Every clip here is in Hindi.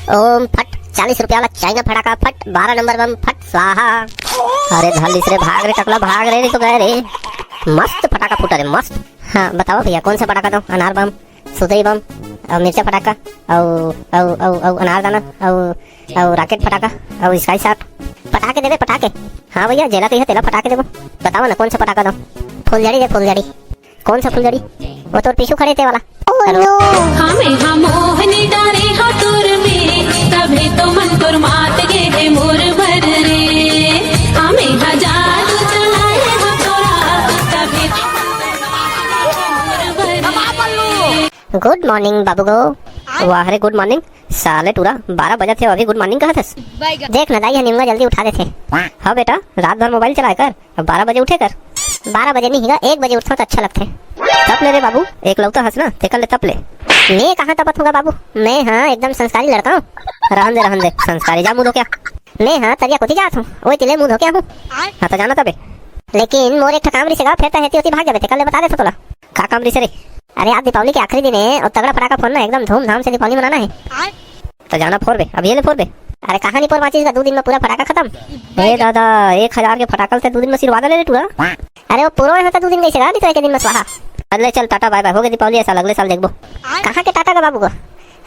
ओम फट 40 रुपया वाला चाइना फटाका फट 12 नंबर बम फट स्वाहा। अरे धलिस रे, भाग रे टकला भाग रे, नहीं तो गए रे। मस्त फटाका फूटा रे मस्त। हाँ बताओ भैया कौन सा फटाका दो? अनार बम, सुतई बम, और मिर्चा फटाका, और अनारदाना, और रॉकेट फटाका, और स्काई शॉट पटाके देवे पटाके। हाँ भैया जेला कही तेला पटाके देवो। बताओ ना कौन सा पटाका दो? फुलझड़ी दे फुलझड़ी। कौन सा फुलझड़ी? वो तो पीछू खड़े थे वाला। हमें हम मोहनी डारे हाथुर में तभी तो मन तुर मात गे है मोर भर रे। हमें हजार चलाए हथोरा तभी गुड मॉर्निंग बाबू गो। वाह रे गुड मॉर्निंग। साले टूरा 12 बजे थे अभी गुड मॉर्निंग कहा था। देख न दाई निम्मा जल्दी उठा देते। हाँ बेटा रात भर मोबाइल चलाए कर, अब 12 बजे उठे कर। 12 बजे नहीं है 1 बजे उठता तो अच्छा लगता है। तप ले रे बाबू, एक लौता हंसना तेकर ले तप ले। मैं कहाँ तपत होगा बाबू, मैं हाँ एकदम संस्कारी लड़का हूँ। रहन दे संस्कारी जा मुँह धो क्या। मैं हाँ तरिया कोती जात हूँ, वही तिले मुँह धो क्या हूँ। हाँ तो जाना तबे, लेकिन मोर एक काम रिसेगा फिर तो हेती होती भाग जाबे। तेकर ले बता दे तोला का काम रिसे रे। अरे आज दीपावली के आखिरी दिन है और तगड़ा फटाका फोड़ना है, एकदम धूमधाम से दीपावली मनाना है। तो जाना फोड़ बे, अब ये ले फोड़ बे। अरे कहानी पर माचिस का 2 दिन में पूरा फटाका खत्म। ए दादा 1000 के फटाकल से 2 दिन में सिरवा ले टूरा। अरे वो पूरा है तो 2 दिन कैसे गा, नहीं तो 1 दिन में स्वाहा। अगले चल टाटा बाय बाय, हो गई दीपावली ऐसा अगले साल देखबो। कहाँ के टाटा का बाबू को,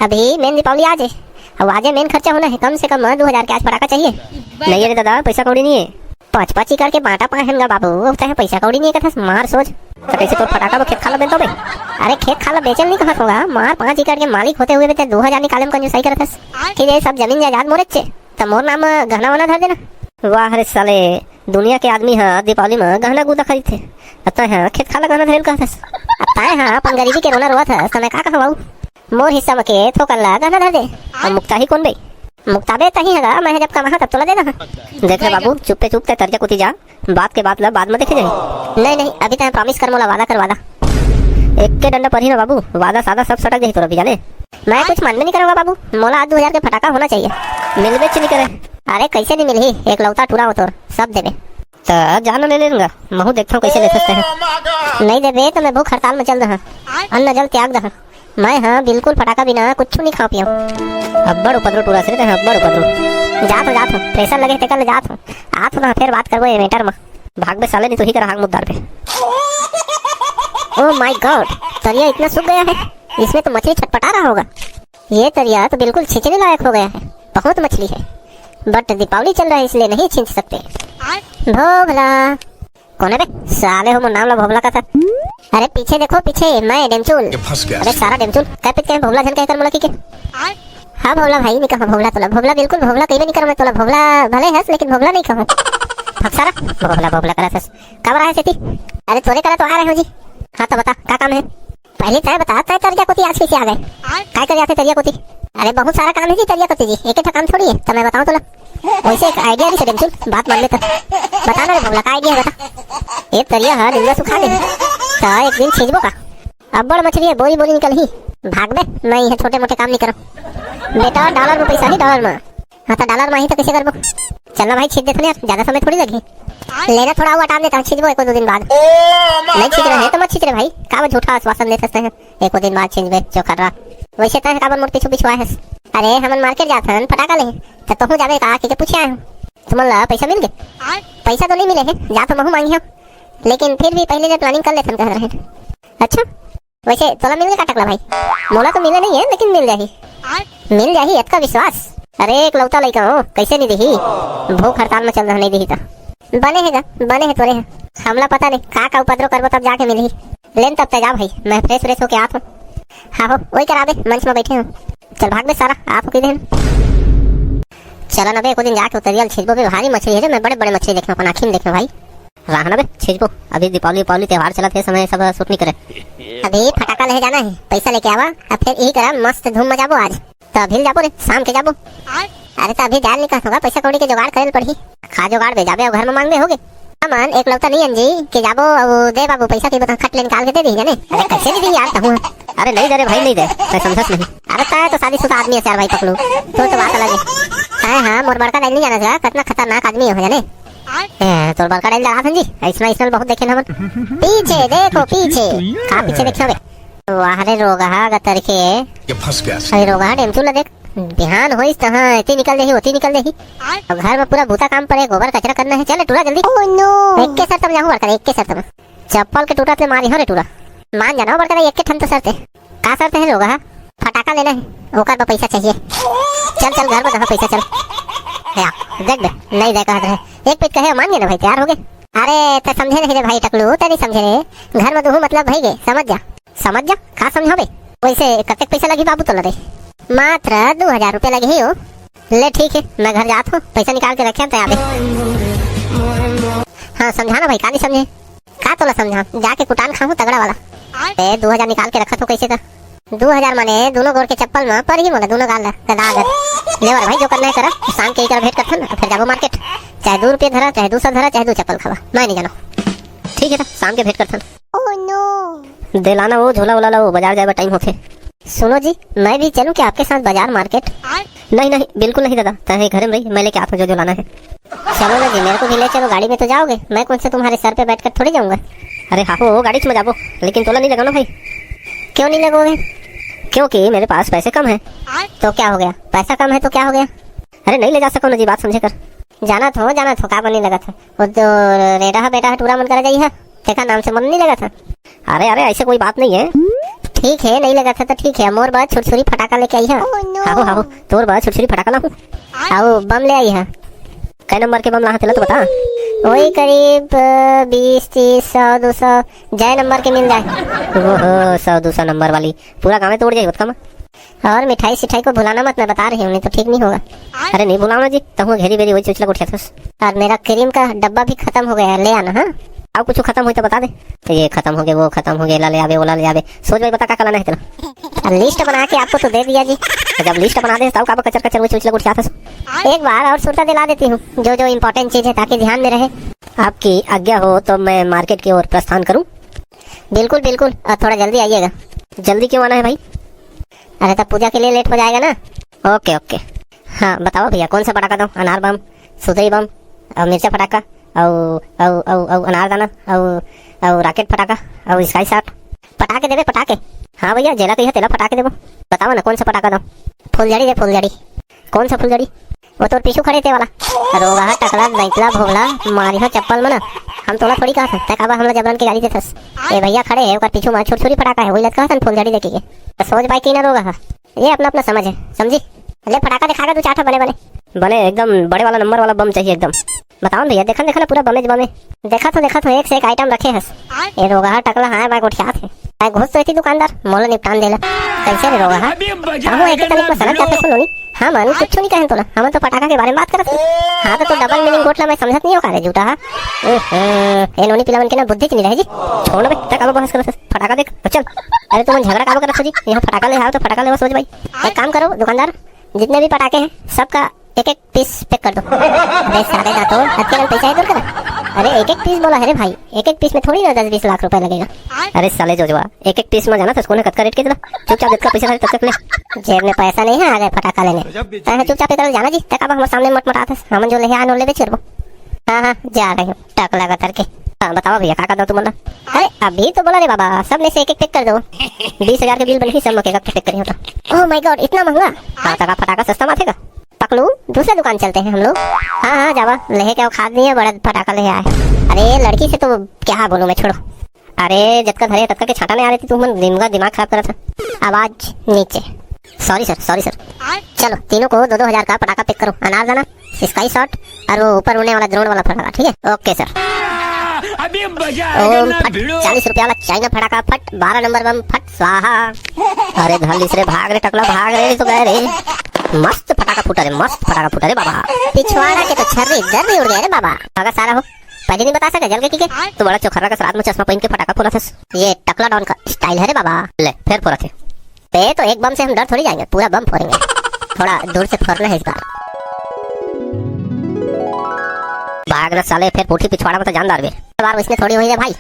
अभी मेन दीपावली आज है। अब आज मेन खर्चा होना है, कम से कम 2000 के आज फटाका चाहिए। नहीं अरे दादा पैसा कौड़ी नहीं है, 5-5 करके बांटा पाएगा बाबू। है पैसा कौड़ी नहीं है कथा मार सोच। तो कैसे तो फटाका वो खेत खाला बेचो बे। अरे खेत खाला बेचल नहीं कहत होगा, मार 5 एकड़ के मालिक होते हुए बेटे 2000 निकाले में कंजूसाई करत हस। कि ये सब जमीन जायदाद मोरे छे तो मोर नाम गहना वना धर देना। वाह रे साले, दुनिया के आदमी है दीपावली में गहना गुदा खरीदते, अतः है खेत खाला गहना धरेल कहत हस। अतः है अपन गरीबी के रोना रोवत हस, मैं का कहवाऊ। मोर हिस्सा में के थोकल्ला गहना धर दे। और मुक्ता ही कौन बे? मुक्ताबे तही हैगा, मैं जब कमा तब तोला दे रहा। देख रे बाबू चुपे चुपते तरिया कुती जा, बात के बात ला बाद में देखे जाए। नहीं अभी तो प्रॉमिस कर मोला, वादा कर वादा। एक के डंडा पर ही ना बाबू, वादा सादा सब सटक जाही तोरा भी जाने। मैं कुछ मन में नहीं करूँगा बाबू, मोला आज 2000 के फटाका होना चाहिए। मिलबे नहीं करे। अरे कैसे नहीं मिली, एक लौता टूरा हो तोर सब देवे। तो जानो ले लेगा, महू देखता हूँ कैसे ले सकते हैं। नहीं देवे तो मैं भूख हड़ताल में चल रहा, अन्न जल त्याग रहा। मैं हाँ बिल्कुल फटाका बिना कुछ नहीं खा पिया। अब्बड़ उपद्रो टूरा से अब्बड़ उपद्रो। जात हो प्रेशर लगे तेकर ले जात हो। आत हो ना फिर बात करबो ये मैटर में। भाग बे साले, नहीं तो ही कर हांग मुद्दार पे। ओह माय गॉड, तरिया इतना सूख गया है, इसमें तो मछली छटपटा रहा होगा। ये तरिया तो बिल्कुल छींचने लायक हो गया है, बहुत मछली है। बट दीपावली चल रहा है इसलिए नहीं छींच सकते। भोभला कौन है बे? साले हो मोर नाम ला भोभला का था। अरे पीछे देखो पीछे, मैं डेमचूल। अरे सारा डेमचूल कह पिट के भोभला झन कह कर मोला की के। हाँ भोभला भाई नहीं कहा भोभला तोला, भोभला बिल्कुल भोभला कहीं नहीं कर मैं तोला। भोभला भले है लेकिन भोभला नहीं कहूँ। सारा भोभला करा था कब रहा है सेती? अरे तोरे करा तो आ रहे हो जी। हाँ तो बता क्या काम है? पहले तय बता, तय तरिया कोती आज कैसे आ गए? काय कर जाते तरिया कोती? अरे बहुत सारा काम है जी तरिया कोती जी, एक ही काम थोड़ी है। तो मैं बताऊँ तोला, वैसे एक आइडिया नहीं से डेमचूल, बात मान लेता। बता ना रे भोभला का आइडिया बता। एक तरिया है डिंगा सुखा दे तो एक दिन छींचबो का। अब बड़ मछली है बोली बोली निकल ही भाग बे। नहीं है छोटे मोटे काम नहीं करो बेटा, डॉलर में पैसा ही डॉलर में। हाँ तो डॉलर में ही तो कैसे करबो? चलना भाई छींच देते यार, ज्यादा समय थोड़ी लगी। लेना थोड़ा हुआ टाइम देता हूँ, छींचबो 1-2 दिन बाद। नहीं छींच रहे तो मत छींच रहे भाई, का झूठा आश्वासन दे सकते हैं 1 दिन बाद छींचबे जो कर रहा। वैसे तो काबर मोर पीछू आए है। अरे हमन मार्केट जाते हैं फटाका ले तो तू जाबे का कि पूछे आए हूँ तुमला पैसा मिल गए? पैसा तो नहीं मिले है, जा तो महू मांगी हूँ, लेकिन फिर भी पहले प्लानिंग कर लेते कह रहे हैं। अच्छा वैसे तोला मिल गया टकला भाई? मोला तो मिले नहीं है लेकिन मिल जाही इतना विश्वास। अरे एक लौता लइका हो, कैसे नहीं दिही? भूख हड़ताल में चल रहा नहीं दिही तो बने है तोरे है। हमला पता नहीं का उपद्रव करबो तब जाके मिलही। लेन तब जा भाई, मैं फ्रेश होके आप हूँ। हाँ हो वही करा दे, मंच में बैठे हो। चल भाग बे सारा, आप हो किधर? चला ना बे, एक दिन जाके उतरियल छिजबो बे, भारी मछली है। मैं बड़े मछली देखना अपन आँखी में देखना भाई। रहा ना बे छिजबो, अभी दीपावली त्योहार चला थे, समय सब सूट नहीं करे। अभी फटाका ले जाना है, पैसा लेके आवा अब फिर यही करा मस्त धूम में जाबो आज। तो अभी जाबो रे, शाम के जाबो। अरे तो अभी जाल निकाल होगा, पैसा कौड़ी के जुगाड़ करे पड़ी। खा जुगाड़ बे जाबे और घर में मांगबे होगे। अमन एक लौता नहीं अंजी कि जाबो दे बाबू पैसा के बता खट ले निकाल के दे दी जाने। अरे कैसे नहीं दी यार कहूँ? अरे नहीं दे रे भाई, नहीं दे, मैं समझस नहीं। अरे ता तो शादीशुदा आदमी है यार भाई, पकड़ू तो बात अलग है। हाँ मोर बड़का नहीं जाना था, कितना खतरनाक आदमी हो जाने। तो बड़का डाल रहा जी, इसमें बहुत देखे ना। पीछे देखो पीछे, कहाँ पीछे देखो बे? वाह रे रोगा गतर के, ये फंस गया। अरे रोगा डेमचूल देख, बिहान होइस त हाँ एती निकल देही ओती निकल देही। अब घर में पूरा भूता काम पड़े, गोबर कचरा करना है। चले टूरा जल्दी। ओह नो, एक के सर तब जाऊं बड़का, एक के सर तब चप्पल के टूटा से मारी हो रे टूरा। मान जाना बड़का, एक के ठन तो सरते का सरते है लोग। हाँ फटाका लेना है, ओकर पर पैसा चाहिए। चल चल घर में दहा पैसा चल। या देख दे नहीं दे कहत रहे, एक पेट कहे मान गए ना भाई, तैयार हो गए। अरे तो समझे नहीं रे भाई टकलू, तो नहीं समझे रे। घर में दूँ मतलब भाई गए, समझ जा समझ जा। का समझो बे, वैसे कतेक पैसा लगी बाबू तो रे? मात्र 2000 रुपये लगे ही हो। ले ठीक है, मैं घर जाता हूँ, पैसा निकाल के रखे तैयार। हाँ समझाना भाई, का नहीं समझे का तोला समझा, जाके कुटान खाऊं तगड़ा वाला। 2000 निकाल के रखा तो कैसे था? 2000 माने दोनों गोर के चप्पल में पर ही मोला दोनों गाल ले भाई, जो करना है करा। शाम के भेंट करता ना, फिर जाबो मार्केट, चाहे 2 रुपये धरा, चाहे 200 धरा, चाहे 2 चप्पल खावा, मैं नहीं जाना। ठीक है था, शाम के भेंट करता। ओह नो, दिलाना वो झोला वोला लो, बाजार जाए टाइम होके। सुनो जी, मैं भी चलूं क्या आपके साथ बाजार मार्केट? नहीं नहीं बिल्कुल नहीं दादा, तहे घर में रही, मैं लेके आता हूँ जो लाना है। चलो ना जी, मेरे को भी ले चलो, गाड़ी में तो जाओगे, मैं कौन से तुम्हारे सर पे बैठकर थोड़ी जाऊंगा। अरे हाँ वो गाड़ी में जाबो, लेकिन तोला नहीं लगा ना भाई। क्यों नहीं लगोगे? क्योंकि मेरे पास पैसे कम है। तो क्या हो गया, पैसा कम है तो क्या हो गया? अरे नहीं ले जा सको ना जी, बात समझे कर। जाना था का बनी लगा था वो जो रेडा बेटा टूरा मन कर जाइए है, देखा नाम से मन नहीं लगा था। अरे अरे ऐसे कोई बात नहीं है। ठीक है नहीं लगा था तो ठीक है, मोर बाद छुरछुरी फटाका लेके आई है। हाँ हाँ तोर बाद छुरछुरी फटाका ला हूँ। आओ बम ले आई है। कै नंबर के बम ला तेला तो बता। वही करीब 20 30 100 200 जय नंबर के मिल जाए। ओहो 100 200 नंबर वाली पूरा गाँव में तोड़ जाए कम। और मिठाई सिठाई को भुलाना मत, मैं बता रही हूँ, नहीं तो ठीक नहीं होगा। अरे नहीं भुलाना जी, तो घेरी बेरी वही चुचला उठा था। और मेरा क्रीम का डब्बा भी खत्म हो गया है, ले आना। हाँ अब कुछ खत्म हुई तो बता दे। तो ये खत्म हो गया, वो खत्म हो गया, ला ले आवे ओला ले आवे, सोच भाई बता क्या लाना है तेरा। लिस्ट बना के आपको तो दे दिया जी। तो जब लिस्ट बना दे तब का कचर कचर वो चुचला उठा था। एक बार और सुरता दिला देती हूँ जो जो इम्पोर्टेंट चीज है, ताकि ध्यान में रहे। आपकी आज्ञा हो तो मैं मार्केट की ओर प्रस्थान करूँ? बिल्कुल बिल्कुल, और थोड़ा जल्दी आइएगा। जल्दी क्यों आना है भाई? अरे तब पूजा के लिए लेट हो जाएगा ना। Okay okay. हाँ बताओ भैया कौन सा पटाखा दूं? अनार बम, सुतई बम, और मिर्चा पटाखा, और अनारदाना, और रॉकेट पटाखा, और स्काई शॉट पटाखे देवे पटाखे। हाँ भैया जेला कही तेला पटाखे देवो। बताओ ना कौन सा पटाखा दूं? फुलझड़ी दे फुलझड़ी। कौन सा फुलझड़ी? वो तो पीछू खड़े थे वाला। रोगा टकला दैतला भोगला मारी हो चप्पल में ना, हम तोला थोड़ी कहा था तकाबा हमला जबरन के गाड़ी देथस। ए भैया खड़े है, ओकर पीछू में छुरछुरी पटाखा है, वही लत कहा था फुलझड़ी देखेगे। तो सोच भाई की ना रोगा, ये अपना अपना समझ है, समझी? ले फटाखा दिखागा 2-4 बने बने बने एकदम बड़े वाला नंबर वाला बम चाहिए एकदम। बताओ भैया, देखा देखा ना पूरा बमे बमे। देखा तो एक से एक आइटम रखे हस। ये रोगा टकला हाँ बाय गोठिया थे, मैं घुस तो थी दुकानदार मोला निपटान देला। कैसे रे रोगा? हाँ एक तरीके में समझ जाते सुनो नहीं। हाँ मन कुछ नहीं कहें तोला, हम तो पटाखा के बारे में बात करत। हाँ तो डबल मीनिंग गोटला मैं समझत नहीं हो का रे झूठा। हाँ ए नोनी पिलावन के ना बुद्धि की नहीं रहे जी। छोड़ बे तक अब बहस करत, फटाका देख चल। अरे तुम झगड़ा काबो करत हो जी? यहाँ फटाका ले आओ तो फटाका ले सोच भाई। एक काम करो दुकानदार, जितने भी पटाखे हैं सबका एक एक पीस पैक कर दो। अरे सारे ना तो अकेले पैसा है दूर कर। अरे एक एक पीस बोला है रे भाई, एक एक पीस में थोड़ी ना 10-20 लाख रुपए लगेगा। अरे साले जोजवा एक एक पीस में जाना तो कत का रेट के चुपचाप जितना पैसा है तब तक ले। जेब में पैसा नहीं है आगे फटाका लेने, चुपचाप इधर जाना जी। तक अब हमारे सामने मत मटाते, हम जो ले आनो ले बेच रहो। हाँ जा रही हूँ टक लगा करके। हाँ बताओ भैया क्या दो तुम बोला? अरे अभी तो बोला रे बाबा, सब में से एक एक पैक कर दो। 20,000 के बिल बनी सब मकेगा पैक करी होता। ओह माय गॉड इतना महंगा। हाँ तक फटाका सस्ता माथेगा। पकड़ू दूसरे दुकान चलते हैं हम लोग। हाँ जावा ले क्या खाद नहीं है, बड़ा फटाका ले आए। अरे लड़की से तो क्या बोलूं मैं, छोड़ो। अरे जब का धरे तब के छाटा नहीं आ रही थी, तुम दिमाग खराब कर रहा था। आवाज नीचे। Sorry sir. चलो तीनों को 2-2 हजार का पटाखा पैक करो। अनारदाना, स्काई शॉट और वो ऊपर उड़ने वाला ड्रोन वाला फटाखा। ठीक है ओके सर। अभी मजा आएगा ना भिड़ो। 40 रुपया वाला चाइना फटाका फट, 12 नंबर बम फट स्वाहा। अरे धल्लीस रे भाग रे टकला भाग रे, तो गए रे। मस्त फटाका फूटा रे, मस्त फटाका फूटा रे बाबा। पिछवाड़ा के तो छर्री इधर भी उड़ गया रे बाबा। अगर सारा हो पहले नहीं बता सके जल के ठीक है। तो बड़ा चौखरा का रात में चश्मा पहन के फटाका फोड़ा था। ये टकला डॉन का स्टाइल है रे बाबा। ले फिर फोड़ा थे पे तो एक बम से हम डर थोड़ी जाएंगे, पूरा बम फोड़ेंगे। थोड़ा दूर से फोड़ना है इस बार। भागना साले, फिर पूठी पिछवाड़ा में तो जानदार भी बार इसने थोड़ी हुई है भाई।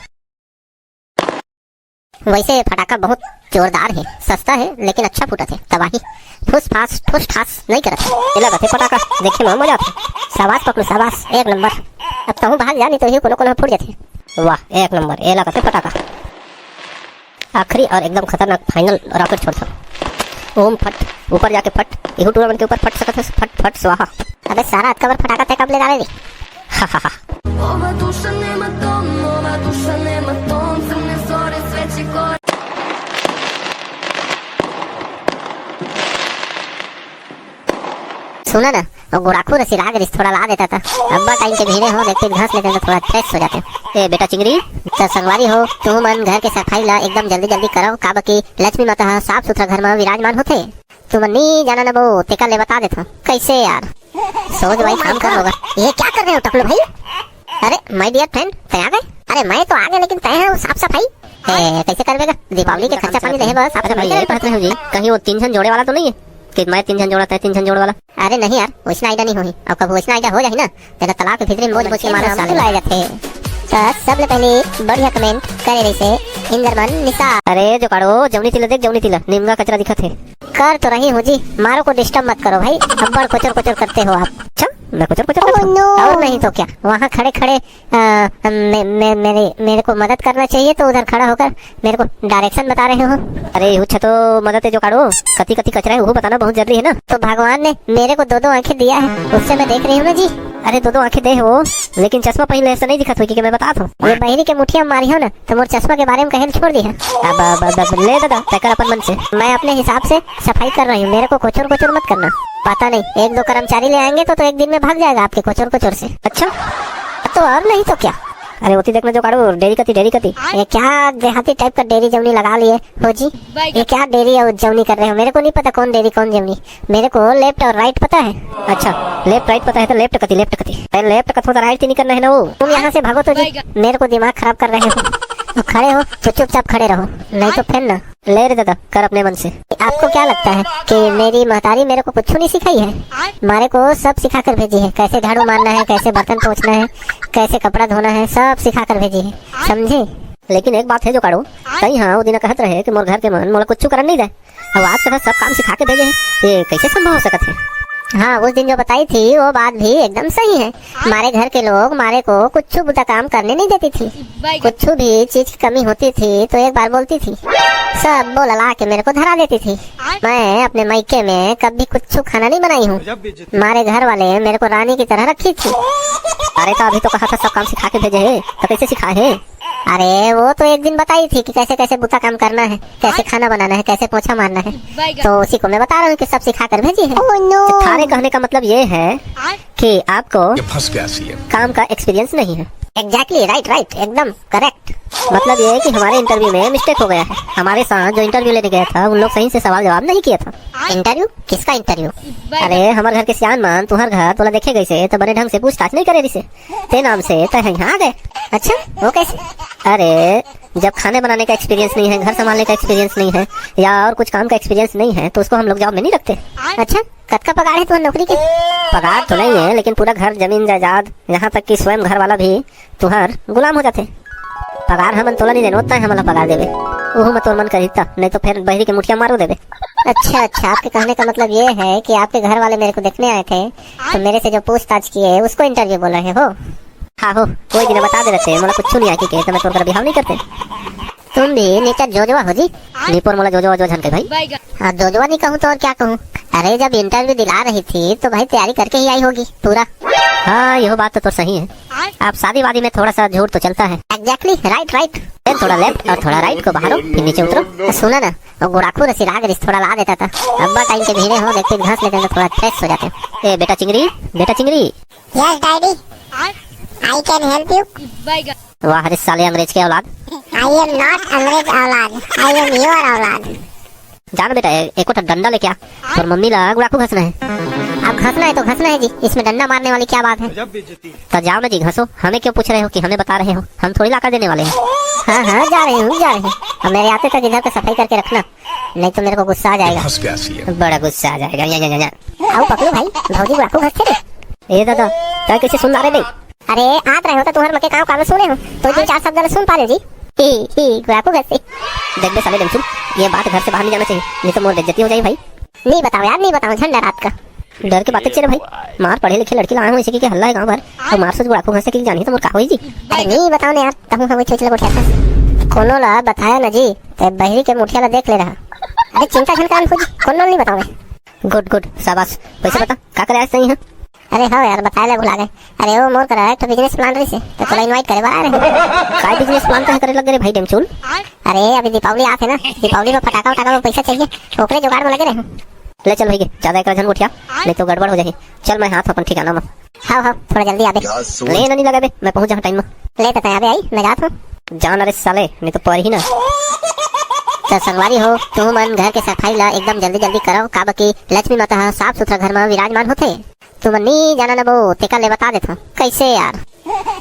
वैसे फटाका बहुत जोरदार है, सस्ता है, लेकिन अच्छा फूटा थे। तबाही फुस ठास नहीं करते लगा थे फटाका, देखे में मजा आता। शाबाश पकड़ो शाबाश, एक नंबर। अब तो भाग जा नहीं तो कोनो फूट जाते। वाह एक नंबर, ये लगा थे फटाका। आखिरी और एकदम खतरनाक फाइनल रॉकेट छोड़ता। ओम फट, ऊपर जाके फट, इहू टूर्नामेंट के ऊपर फट सकत है, फट फट स्वाहा। अबे सारा हाथ कवर फटाका थे कब ले डाले रे? Ova dusza nema tom, crne zore sveće gore. सुना ना, वो गुड़ाखू रसी राग रिस थोड़ा ला देता था। अब्बा टाइम के भीड़े हो देखते घास लेते तो थोड़ा फ्रेश हो जाते। ए बेटा चिंगरी, तो संगवारी हो तू मन घर के सफाई ला एकदम जल्दी जल्दी करो, का बकी लक्ष्मी माता साफ सुथरा घर में विराजमान होते। तू मन नहीं जाना ना वो तेका ले बता देता कैसे यार। सोच भाई काम कर होगा। ये क्या कर रहे हो टकलू भाई? अरे माय डियर फ्रेंड, तय आ गए? अरे मैं तो आ गया लेकिन तय है वो साफ सफाई कैसे करवेगा? दीपावली के खर्चा पानी रहे बस साफ सफाई कहते हो जी। कहीं वो 3 जन जोड़े वाला तो नहीं है कि मैं 3 जन जोड़ा था 3 जन जोड़ वाला? अरे नहीं यार, वैसा आइडिया नहीं होगी। अब कब वैसा आइडिया हो जाए ना तेरा तालाब के भीतर मोज मोज के मारा साले लाए जाते। तो सबले पहले बढ़िया कमेंट करे रही से इंदरमन निशा। अरे जो काड़ो जवनी तिला देख, जवनी तिला नीमगा कचरा दिखत है। कर तो रही हूँ जी, मारो को डिस्टर्ब मत करो भाई, अब्बड़ कोचर कोचर करते हो आप। अच्छा मैं कोचर कोचर करता हूँ? और नहीं तो क्या, वहाँ खड़े खड़े मेरे को मदद करना चाहिए तो उधर खड़ा होकर मेरे को डायरेक्शन बता रहे हो। अरे अच्छा तो मदद है जो काड़ो कति कति कचरा है वो बताना बहुत जरूरी है ना। तो भगवान ने मेरे को 2 आंखें दिया है, उससे मैं देख रही हूँ ना जी। अरे 2 आंखें दे हो लेकिन चश्मा पहले ऐसा नहीं दिखा कि मैं बता दूं। ये बहरी के मुठिया मारी हो ना तो मोर चश्मा के बारे में कहल छोड़ दी है। अब ले दादा तकर अपन मन से, मैं अपने हिसाब से सफाई कर रही हूँ, मेरे को कोचर कोचर मत करना। पता नहीं 1-2 कर्मचारी ले आएंगे तो 1 दिन में भाग जाएगा आपके कोचर कोचर से। अच्छा तो और नहीं तो क्या। अरे होती देखना जो काड़ो डेरी कती ये क्या देहाती टाइप का डेरी जवनी लगा लिए हो जी? ये क्या डेरी और जवनी कर रहे हो? मेरे को नहीं पता कौन डेरी कौन जवनी, मेरे को लेफ्ट और राइट पता है। अच्छा लेफ्ट राइट पता है तो लेफ्ट कती लेफ्ट कथो तो राइट नहीं करना है ना वो। तुम यहाँ से भागो तो जी, मेरे को दिमाग खराब कर रहे हो। तो खड़े हो तो चुपचाप खड़े रहो, नहीं तो फिर ना ले रे दादा कर अपने मन से। आपको क्या लगता है कि मेरी महतारी मेरे को कुछ नहीं सिखाई है? मारे को सब सिखा कर भेजी है, कैसे झाड़ू मारना है, कैसे बर्तन पोंछना है, कैसे कपड़ा धोना है, सब सिखा कर भेजी है, समझे? लेकिन एक बात है जो काड़ो कहीं हाँ वो दिन कहत रहे कि मोर घर के मन मोला कुछ करन नहीं दे, अब आज कथा सब काम सिखा के भेजे है, ये कैसे संभव हो सकत है? हाँ उस दिन जो बताई थी वो बात भी एकदम सही है। हमारे घर के लोग मारे को कुछ बुरा काम करने नहीं देती थी, कुछ भी चीज की कमी होती थी तो एक बार बोलती थी, सब बोला ला के मेरे को धरा देती थी। मैं अपने मायके में कभी कुछ खाना नहीं बनाई हूँ, हमारे घर वाले मेरे को रानी की तरह रखी थी। अरे तो अभी तो कहा था सब काम सिखा के भेजे है, तो कैसे सिखाए है? अरे वो तो एक दिन बताई थी कि कैसे कैसे बुता काम करना है, कैसे खाना बनाना है, कैसे पोछा मारना है, तो उसी को मैं बता रहा हूँ कि सब सिखा कर भेजी है। थारे कहने का मतलब ये है कि आपको फंस गया सीएम काम का एक्सपीरियंस नहीं है। एग्जैक्टली राइट एकदम करेक्ट। मतलब ये है कि हमारे इंटरव्यू में मिस्टेक हो गया है। हमारे साथ जो इंटरव्यू लेने गया था उन लोग सही से सवाल जवाब नहीं किया था। इंटरव्यू? किसका इंटरव्यू? अरे हमारे घर के सियान मान तुम्हार घर तोला देखे गई से तो बड़े ढंग से पूछताछ नहीं करे रही से ते नाम से तो यहाँ आ गए। अच्छा वो कैसे? अरे जब खाने बनाने का एक्सपीरियंस नहीं है, घर संभालने का एक्सपीरियंस नहीं है या और कुछ काम का एक्सपीरियंस नहीं है तो उसको हम लोग जॉब में नहीं रखते। अच्छा कद का पगार है तुम्हारी नौकरी के? पगार तो नहीं है लेकिन पूरा घर जमीन जायदाद यहाँ तक कि स्वयं घर वाला भी तुम्हार गुलाम हो जाते। पगार हमन तोला नहीं देना होता है, हमला पगार देवे वो मत मन करीता नहीं तो फिर बहरी के मुठिया मारो देवे। अच्छा आपके कहने का मतलब ये है कि आपके घर वाले मेरे को देखने आए थे तो मेरे से जो पूछताछ किए उसको इंटरव्यू बोल रहे हो? हाँ हो कोई दिन बता दे रहे मोला कुछ नहीं आके के तो मैं तोर बिहाव नहीं करते। तुम भी नेचर जोजवा हो जी? नीपुर मोला जोजवा जो झनके भाई। हाँ जोजवा नहीं कहूँ तो और क्या कहूँ। अरे जब इंटरव्यू दिला रही थी तो भाई तैयारी करके ही आई होगी पूरा। हाँ यह बात तो सही है, आप शादी वादी में थोड़ा सा झूठ तो चलता है। एग्जैक्टली राइट थोड़ा लेफ्ट और थोड़ा राइट को बाहर फिर नीचे उतरो। सुना ना वो गुड़ाखू रसी राग रिस थोड़ा ला देता था, अब्बा टाइम के भीड़े हो देखते घास लेते तो थोड़ा फ्रेश हो जाते। ए बेटा Chingri yes daddy I can help you. वाह रे साले अंग्रेज के औलाद। आई एम नॉट अंग्रेज औलाद, आई एम योर औलाद। जान बेटा एक डंडा लेके आ और मम्मी ला गुड़ाखू घसना है। अब घसना है तो घसना है जी, इसमें डंडा मारने वाली क्या बात है? तो जाओ ना जी घसो, हमें क्यों पूछ रहे हो कि हमें बता रहे हो? हम थोड़ी लाकर देने वाले हैं। हाँ जा रही हूँ अब मेरे आते तक इधर पे सफाई करके रखना नहीं तो मेरे को गुस्सा आ जाएगा, बड़ा गुस्सा आ जाएगा। आओ पकड़ो भाई भौजी गुड़ाखू घसते रे। ए दादा क्या कैसे सुन रहे नहीं? अरे आत रहे हो तो तुम्हारे मके काम सुने हो तो 2-4 शब्द सुन पा रहे जी। गुड़ाखू घसते देख बे साले सुन, ये बात घर से बाहर नहीं जाना चाहिए नहीं तो मोर बेइज्जती हो जाएगी भाई। नहीं बताओ यार नहीं बताओ, झंडा रात का डर के बातें चले भाई। मार पढ़े लिखे लड़की लाए हो इसी के हल्ला है गांव भर और मार से गुड़ाखू घसे की जानी तो मोर का होई जी। अरे नहीं बताओ ना यार, तब हम छोटे को कोनो ला बताया ना जी ते बहरी के मुठिया ला देख ले रहा अरे चिंता झन कर फौजी, कौन लोन नहीं बताओगे। गुड गुड शाबाश। पैसे बता का करे आज सही है। अरे हाँ यार बताया ले भुला गए। अरे वो मोर करा एक बिजनेस प्लान रही से तो तोला इनवाइट करे बाहर रहे। काय बिजनेस प्लान का करे लग रे भाई डेमचूल। अरे अभी दीपावली आते ना, दीपावली में फटाका वटाका में पैसा चाहिए, ओकरे जुगाड़ में लगे रहे। ले चल भाई ज्यादा एक झन उठिया नहीं तो गड़बड़ हो जाएगी। चल मैं हाथ अपन ठिकाना में। हाँ हाँ थोड़ा जल्दी आबे। ले नहीं लगा बे, मैं पहुंच जा टाइम में। ले तो आबे आई, मैं जात हूँ। जान अरे साले नहीं तो पर ही ना। तो संगवारी हो तू मन घर के सफाई ला एकदम जल्दी जल्दी करो, का बकी लक्ष्मी माता साफ सुथरा घर में विराजमान होते। तू मन नहीं जाना ना वो तेका ले बता देता कैसे यार।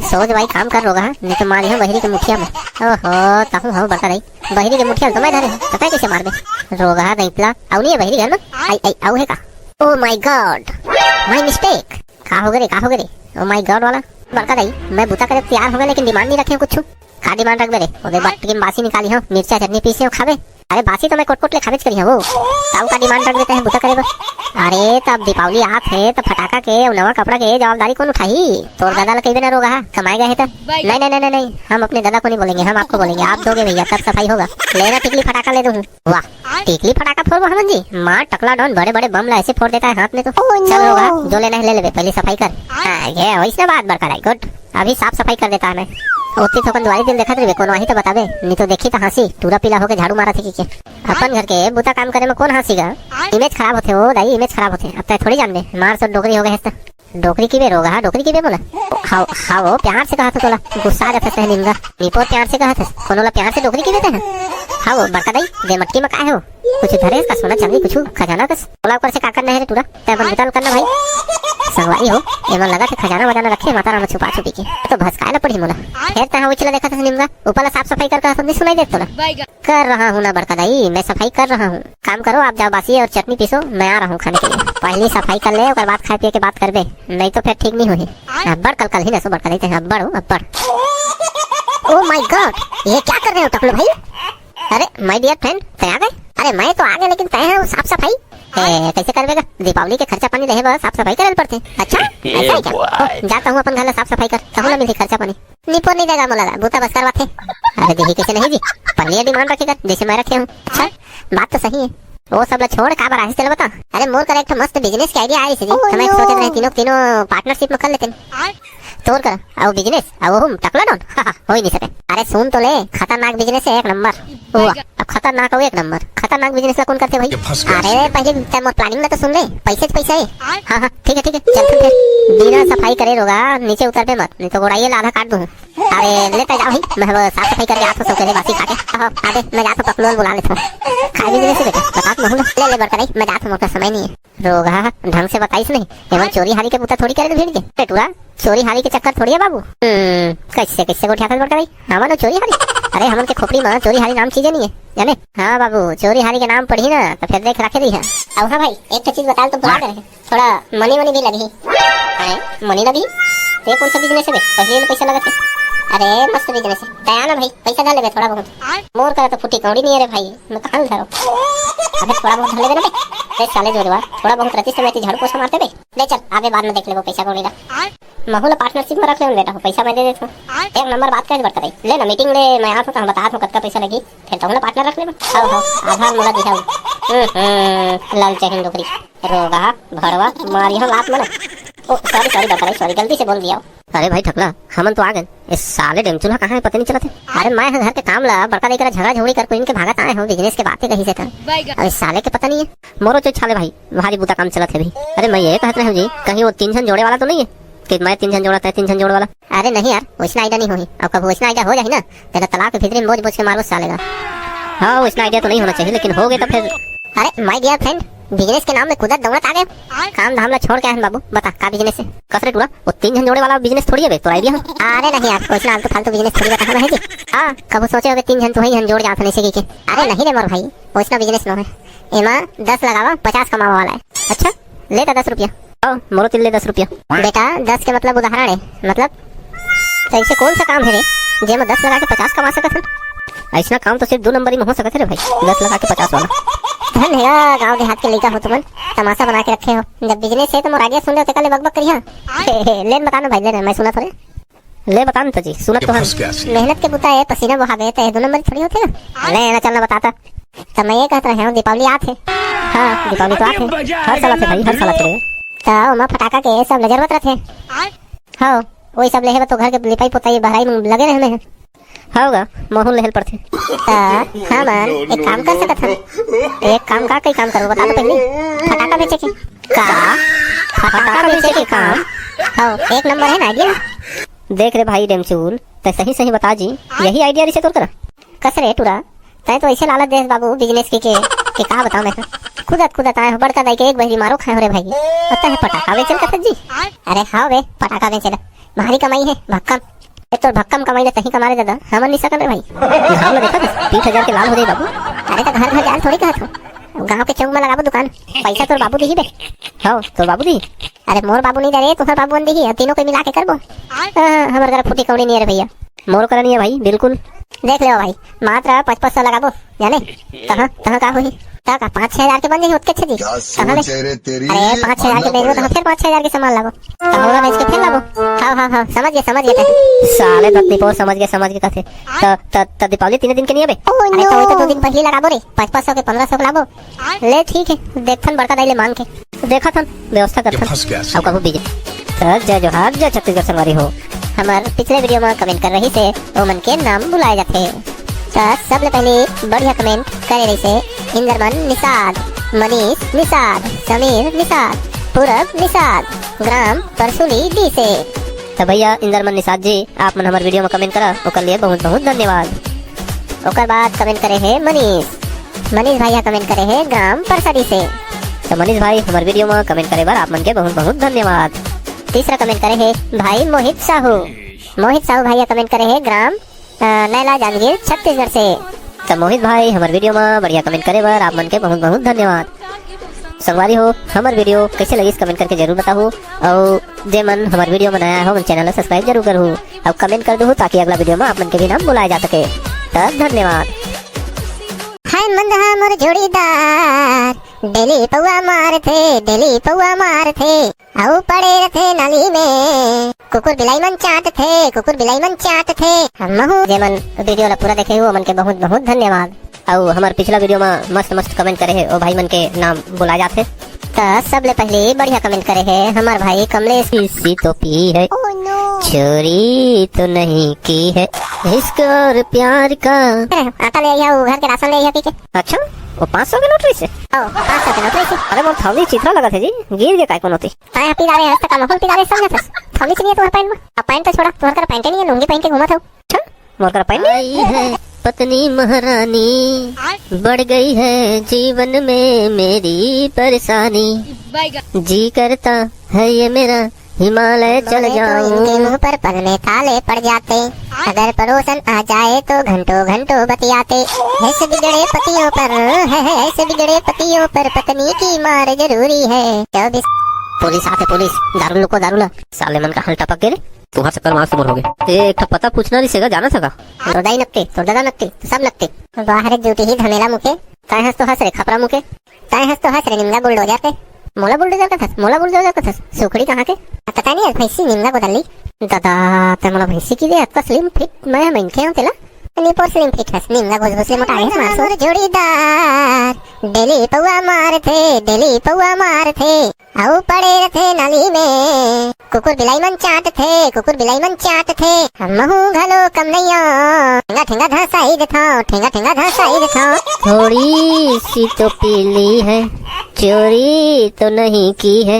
सोच भाई काम कर रोगा नहीं तो मार बहिरी के मुखिया में। ओहो ताहू हाउ बता रही बहिरी के मुखिया तो मैं धरे पता है कैसे मार दे रोगा नहीं आउ नहीं है बहिरी घर में। आई आई आउ है का। Oh my God my mistake. का हो गए ओ माय गॉड वाला बड़का दई मैं बुता करे तैयार हो गए लेकिन डिमांड नहीं रखे कुछ। का डिमांड रख दे रे ओदे बात की बासी निकाली हो, मिर्चा चटनी पीसी हो खावे। अरे बासी तो मैं कोट ले खावेज करी है वो ताऊ का डिमांड रख देते हैं बुता करे। अरे तब दीपावली आत है तो फटाका के और नवा कपड़ा के जवाबदारी कौन उठाई। तोर दादा ला कहीं ना रोगा कमाए गए है तो नहीं नहीं नहीं नहीं हम अपने दादा को नहीं बोलेंगे, हम आपको बोलेंगे। आप दोगे भैया तब सफाई होगा। लेना टिकली फटाका ले दूँ। वाह टिकली फटाका फोड़ हमन जी मार टकला डॉन बड़े बड़े बम ला ऐसे फोड़ देता है हाथ में तो। चल होगा जो लेना है ले ले, पहले सफाई कर। ये वैसे बात बरकरार गुड अभी साफ सफाई कर देता है मैं। ओती तो अपन द्वारी दिन देखत रहे कौन वही तो बताबे नहीं तो देखी तो हंसी पूरा पीला होके झाड़ू मारा थे कि अपन घर के बुता काम करे में कौन हंसीगा। इमेज खराब होते हो दाई, इमेज खराब होते। अब तक थोड़ी जान बे मार सब डोकरी हो गए है। डोकरी की बे रोगा डोकरी की बे बोला। हां हां प्यार से कहा था तोला गुस्सा आ जाता है निंगा निपो प्यार से कहा था कोनोला प्यार से डोकरी की देते हैं। हां वो बता दई दे मटकी में का है वो कुछ धरे का सोना चांदी कुछ खजाना कस बोला ऊपर से का करना है रे पूरा तब बता करना भाई। संगवारी हो एमन लगा थे खजाना वजाना रखे माता राम छुपा छुपी के तो भसकाए ना पड़ी मोला। फिर तहां उछला देखा था निमगा ऊपर साफ सफाई करके सब नहीं सुनाई देत तोला। कर रहा हूं ना बड़का दाई मैं सफाई कर रहा हूं। काम करो आप जाओ बासी और चटनी पीसो मैं आ रहा हूं खाने के लिए। पहली सफाई कर ले और बाद खाए पिए के बात करबे नहीं तो फिर ठीक नहीं होही। अब्बड़ कल ही ना सो बड़का दाई अब्बड़ हो अब्बड़। ओ माय गॉड ये क्या कर रहे हो टकलो भाई। अरे माय डियर फ्रेंड तय आ गए। अरे मैं तो आ गया लेकिन तय है साफ सफाई कैसे करवेगा। दीपावली के खर्चा पानी रहे बस साफ सफाई करे पड़ते। अच्छा ऐसा है क्या। जाता हूँ अपन घर साफ सफाई कर तब ना मिलती खर्चा पानी निपो नहीं देगा मोला बूता बस करवा थे। अरे देखिए कैसे नहीं जी पहले डिमांड रखेगा जैसे मैं रखे हूँ। अच्छा बात तो सही है वो सब छोड़ का बार चल बता। अरे मोर कर एक मस्त बिजनेस की आइडिया आई थी हमें सोचे रहे तीनों पार्टनरशिप में कर लेते तोर कर और बिजनेस और हम टकला डॉन हो ही नहीं सके। अरे सुन तो ले खतरनाक बिजनेस है एक नंबर। अब खतरनाक हो एक नंबर खतरनाक बिजनेस ला कौन करते भाई। अरे पहले मोर प्लानिंग में तो सुन ले पैसे पैसा है। हाँ हाँ ठीक है चल फिर बिना सफाई करे रोगा नीचे उतर पे मत नहीं तो गोड़ाइए आधा काट दूँ। अरे लेते जा भाई मैं साफ सफाई करके आता हूँ सो बासी खा के। अरे मैं जाता हूँ पकलोन बुला लेता हूँ खाई बिजनेस से बेटा बता मैं ले बड़का मैं जाता हूँ मोटा समय नहीं है। रोगा ढंग से बताइस नहीं एवं चोरी हारी के पुता थोड़ी करे भीड़ के पेटूरा चोरी हारी के चक्कर थोड़ी है बाबू। कैसे कैसे को उठा बड़का भाई हमारा चोरी हारी। अरे हमन के खोपड़ी में चोरी हारी नाम चीजें नहीं है जाने। हाँ बाबू चोरी हारी के नाम पढ़ी ना तो फिर देख रखे रही है। अब हाँ भाई एक चीज बता तो बुला दे थोड़ा मनी भी लगी। अरे मनी लगी तो कौन सा बिजनेस है पहले पैसा लगा थे। अरे मस्त बिजनेस है दया ना भाई पैसा डाल ले थोड़ा बहुत। मोर करा तो फुटी कौड़ी नहीं है रे भाई मैं कहाँ धरो। अबे थोड़ा बहुत ढले ना बे साले जोड़वा थोड़ा बहुत रति समय झाड़ू पोछा मारते बे। ले चल आगे बाद में देख ले वो पैसा कौड़ी का महूला पार्टनरशिप में रख ले बेटा पैसा मैं दे देता हूँ। एक नंबर बात कर बता रही ले ना मीटिंग ले मैं आता हूँ बता हूँ कत्ता पैसा लगी फिर तो पार्टनर रख ले। आधार मोला दिखा लाल चाहिए डोकरी रोगा भड़वा मारी हम लात मना। सॉरी बता रही सॉरी गलती से बोल दिया। अरे भाई ठकला हमन तो आ गए इस साले डेमचूल्हा कहाँ है पता नहीं चला थे। अरे मैं घर के काम ला बड़का देकर झगड़ा झगड़ी कर इनके भागत आए हो बिजनेस के बातें कहीं से था। अरे साले के पता नहीं है मोरो चो छाले भाई भारी बुता काम चला थे भी। अरे मैं ये कहते रहे जी कहीं वो 3 जन जोड़े वाला तो नहीं है कि मैं 3 जन जोड़ा था 3 जन जोड़ वाला। अरे नहीं यार वैसा आइडिया नहीं होगी और कब वैसा आइडिया हो जाए ना तेरा तालाब के भीतर बोझ बोझ के मारो सालेगा। हाँ वैसा आइडिया तो नहीं होना चाहिए लेकिन हो गए तो फिर। अरे माय डियर फ्रेंड बिजनेस के नाम में कूदत दौड़त आ गए काम धाम ला छोड़ के आए बाबू बता का बिजनेस है कसरे टूरा वो 3 जन जोड़े वाला बिजनेस थोड़ी है तो आइडिया। अरे नहीं यार वैसा आलतू फालतू बिजनेस थोड़ी बता है जी। हाँ कब सोचे हो 3 जन तो ही जोड़ जाते नहीं से। अरे नहीं रे मोर भाई वैसा बिजनेस न है एमा 10 लगावा 50 कमावा वाला है। अच्छा ले 10 रुपया मोरो तिल ले 10 रुपया बेटा 10 के मतलब उदाहरण है मतलब ऐसे कौन सा काम है रे जेमा 10 लगा के 50 कमा सकत है। ऐसा काम तो सिर्फ 2 नंबर ही में हो सकता है रे भाई 10 लगा के 50 वाला। धन है गांव देहात के लड़का हो तुमन तमाशा बना के रखे हो जब बिजनेस है तो मोर आगे सुन ले कल बकबक करिया। ले बताना भाई ले मैं सुना थोड़े ले बता तो जी सुना तो हम मेहनत के बुता है पसीना बहावे तो 2 नंबर थोड़ी होते ना ले ना चलना बताता। तब मैं ये कहता रहा हूँ दीपावली आते। हाँ दीपावली तो आते हर साल आते भाई, हर साल आते। तो वहाँ फटाका के सब नजर थे। हाँ वही सब लेहे तो घर के लिपाई पोताई बहराई में लगे रहने हैं। होगा मोहन लेहल पड़ते। हाँ मन एक काम कर सकत हम। एक काम का कई काम करो बता दो पहले। फटाका बेचे के का फटाका बेचे के काम। हाँ एक नंबर है ना आइडिया। देख रे भाई डेमचूल तो सही सही बता जी, यही आइडिया रिसे तोर करा कसरे टूरा तय तो ऐसे लालच देस बाबू बिजनेस के कहा बताऊं मैं। खुदत आए हो बड़का दाई के एक बहरी मारो खाए हो रे भाई। पता है पटाखा बेचल कथा जी। अरे हाँ बे पटाखा बेचल भारी कमाई है भक्कम। तो भक्कम कमाई ले कहीं कमारे दादा हमन नहीं सकन रे भाई। घाव देखा 30,000 के लाल हो जाए बाबू। अरे तो घर जाल थोड़ी कहत हो, गाँव के चौक में लगाबो दुकान। पैसा तोर बाबू दी बे। हाँ तोर बाबू दी। अरे मोर बाबू नहीं दे रे तुहर बाबू दी, तीनों को मिला के करबो। हमारे घर फूटी कौड़ी नहीं है भाई, मोर करा नहीं है भाई बिल्कुल। देख लो भाई मात्र 500 लगाबो जाने कहाँ का हुई का 5-6 के बन जाए उतके अच्छे जी। कहाँ ले अरे 5-6 के बेचबो तो फिर 5-6 के सामान लाबो कमोरा बेच के फिर लाबो। हाँ समझ गए साले दत्ती पोर समझ गए कथे। त दीपावली 3 दिन के नहीं है बे। अरे तो 2 दिन पहले लगाबो रे 500 के 1500 के लाबो। ले ठीक है देखथन बड़का दाई ले मांग के देखा था व्यवस्था करथन अब कबू बीजे। सर जय जोहार जय छत्तीसगढ़ संगवारी हो। हमार पिछले वीडियो में कमेंट कर रही थे वो मन के नाम बुलाए जाते। सबले पहले बढ़िया कमेंट करे रही से इंद्रमन निषाद, मनीष निषाद, समीर निषाद, पूरब निषाद, ग्राम परसुली डी से। तो भैया इंद्रमन निषाद जी आप मन हमारे वीडियो में कमेंट करा ओकर लिए बहुत बहुत धन्यवाद। ओकर बाद कमेंट करे है मनीष भैया कमेंट करे है ग्राम परसरी से। तो मनीष भाई हमारे वीडियो में कमेंट करे बार आप मन के बहुत बहुत धन्यवाद। तीसरा कमेंट करे है भाई मोहित साहू भैया कमेंट करे है ग्राम नैला जांजगीर छत्तीसगढ़ से। तो मोहित भाई हमारे वीडियो में बढ़िया कमेंट करे बार आप मन के बहुत बहुत धन्यवाद। संगवारी हो हमारे वीडियो कैसे लगी कमेंट करके जरूर बताओ और जे मन हमारे वीडियो में नया हो मन चैनल सब्सक्राइब जरूर करो और कमेंट कर दो ताकि अगला वीडियो में आप मन के भी नाम बुलाया जा सके। तब धन्यवाद। हाय मंदहा मोर जोड़ीदार डेली पौआ मार थे आओ पड़े रथे नाली में कुकुर बिलाई मन चाट थे हम जेमन वीडियो ला पूरा देखे हो मन के बहुत बहुत धन्यवाद। और हमारे पिछला वीडियो में मस्त कमेंट करे है और भाई मन के नाम बुलाए जाते। तो सबले पहले बढ़िया कमेंट करे है हमार भाई कमलेश। इसी तो पी है चोरी तो नहीं की है इसको और प्यार का। आटा ले आया वो घर के राशन ले आया के। अच्छा वो 500 के नोट से 500 के नोट से। अरे मोर थौली चित्रा लगा थे जी गिर गए काय को नोटी आए पी डाले हस्त का माहौल पी डाले समझा था थौली चाहिए तो पैंट में अब पैंट तो छोड़ा तोहर कर पैंट नहीं है लुंगी पहन के घुमा था। अच्छा मोर कर पैंट आई है पत्नी महारानी बढ़ गई है जीवन में मेरी परेशानी जी करता है ये मेरा हिमालय चल जाऊं। इनके मुंह पर पलने ताले पड़ जाते अगर पड़ोसन आ जाए तो घंटों बतियाते। ऐसे बिगड़े पतियों पर पत्नी की मार जरूरी है। पुलिस आते पुलिस दारू को दारू ला साले मन का हल टपक गए तुहा से कर मार से मोर हो गए। एक पता पूछना नहीं सेगा जाना सका रोदाई नक्के तो दादा नक्के तो सब नक्के बाहर ड्यूटी ही धमेला मुके ताए हंस तो हंस रे खपरा मुके ताए हंस तो हंस रे निम्गा बुलडोजर पे मोला बुलडोजर का था सुखड़ी कहाँ के पता नहीं भैंसी निम्गा बदली दादा ते मोला भैंसी की दे अक्का स्लिम फिट मैं मनखे हूं तेला नहीं पर स्लिम फिट है निम्गा घुस मोटा है मासुर जोड़ीदार डेली पौआ मार थे आओ पड़े रथे नाली में कुकुर बिलाई मन चाट थे हमहू घलो कम नैया ठेंगा धसाई देथा थोड़ी सी तो पीली है चोरी तो नहीं की है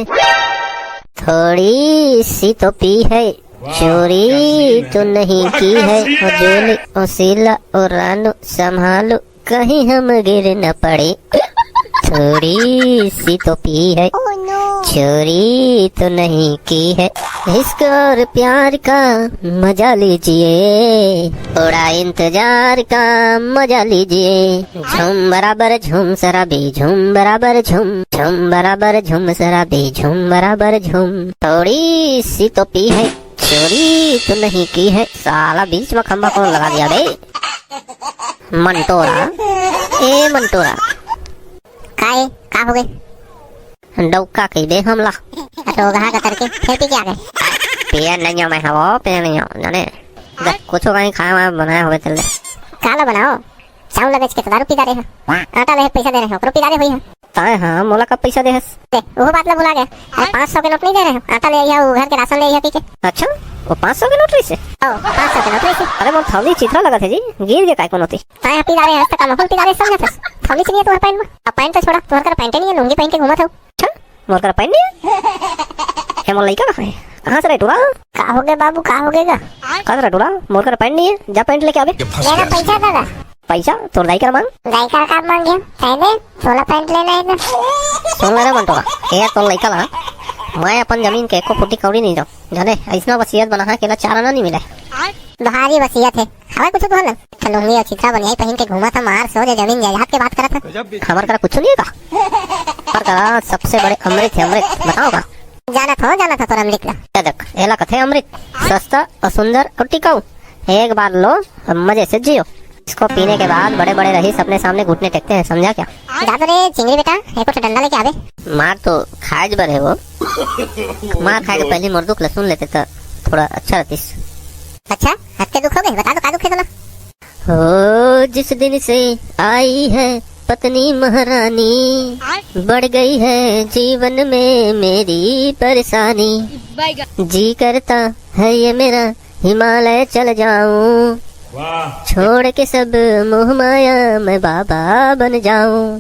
थोड़ी सी तो पी है चोरी तो नहीं की है और जोली और सीला और रानू संभालो कहीं हम गिर न पड़े थोड़ी सी तो पी है चोरी तो नहीं की है इसको और प्यार का मजा लीजिए थोड़ा इंतजार का मजा लीजिए झूम बराबर झूम शराबी झूम बराबर झूम बराबर झूम शराबी झूम बराबर झूम थोड़ी सी तो पी है चोरी तो नहीं की है। साला बीच में खंबा कौन लगा दिया बे मंटोरा काहे का हो गए डौका के दे हमला रोगा का करके फिर पी क्या गए पिया नहीं मैं हवा पे नहीं जाने कुछ कहीं खाया बनाया हुए चल काला बनाओ चावल बेच के तो दारू पी जा रहे हैं, आटा ले पैसा दे रहे हैं, ओकरो पी जा रहे हुई है। ताए हाँ मोला कब पैसा दे हस? दे वो बात ला भुला गया। अरे 500 के नोट नहीं दे रहे हो, आटा ले आइया, वो घर के राशन ले आइया पी के। अच्छा वो 500 के नोट से? ओ 500 के नोट से अरे मोर थौली चित्रा लगा थे जी, गिर गए काय को नोती। ताए पी जा रहे हैं, तक माहौल पी जा रहे समझा था। थोड़ी सी नहीं है तुम्हारे पैंट में, अब पैंट तो छोड़ा, तुम्हारे कर पैंट नहीं है, लुंगी पहन के घूमा था। अच्छा मोर कर पैन नहीं है? हे मोर लइका कहाँ है? कहाँ से रे टूरा? का हो गए बाबू, का हो गएगा? कहाँ से रे टूरा? मोर कर पैन नहीं है, जा पैंट लेके आवे। लेना पैसा दादा, पैसा तोर दाई कर मांग। दाई का काम मांग गया, कहने 16 पैंट लेना है ना। सुन ले रे मंटोरा, ए तोर लइका ला मैं अपन जमीन के एको फुटी कौड़ी नहीं जाऊं जाने, ऐसा वसीयत बना है केला 4 आना नहीं मिले। भारी वसीयत है, हमें कुछ तो है ना। लुंगी और चित्रा बनियाई पहन के घूमा था, मार सो जमीन जायदाद के बात करा था। हमार करा कुछ नहीं है का? हमार करा सबसे बड़े अमृत है, अमृत बताओ का? जाना था तो अमृत ला। ये देख एला कथे अमृत, सस्ता और सुंदर और टिकाऊ, एक बार लो और मजे से जियो। इसको पीने के बाद बड़े बड़े रईस अपने सामने घुटने टेकते हैं, समझा क्या? जा तो रे चिंगड़ी बेटा, एक और डंडा लेके आवे। मार तो खाज बर है वो, मार खाए के पहले मुर्दुक लहसुन लेते तो थोड़ा अच्छा रहतीस। अच्छा हाथ के दुख हो गए, बता दो का दुख है तुम्हें? हो जिस दिन से आई है पत्नी महारानी, बढ़ गई है जीवन में मेरी परेशानी। जी करता है ये मेरा हिमालय चल जाऊं, छोड़ के सब मोह माया मैं बाबा बन जाऊं।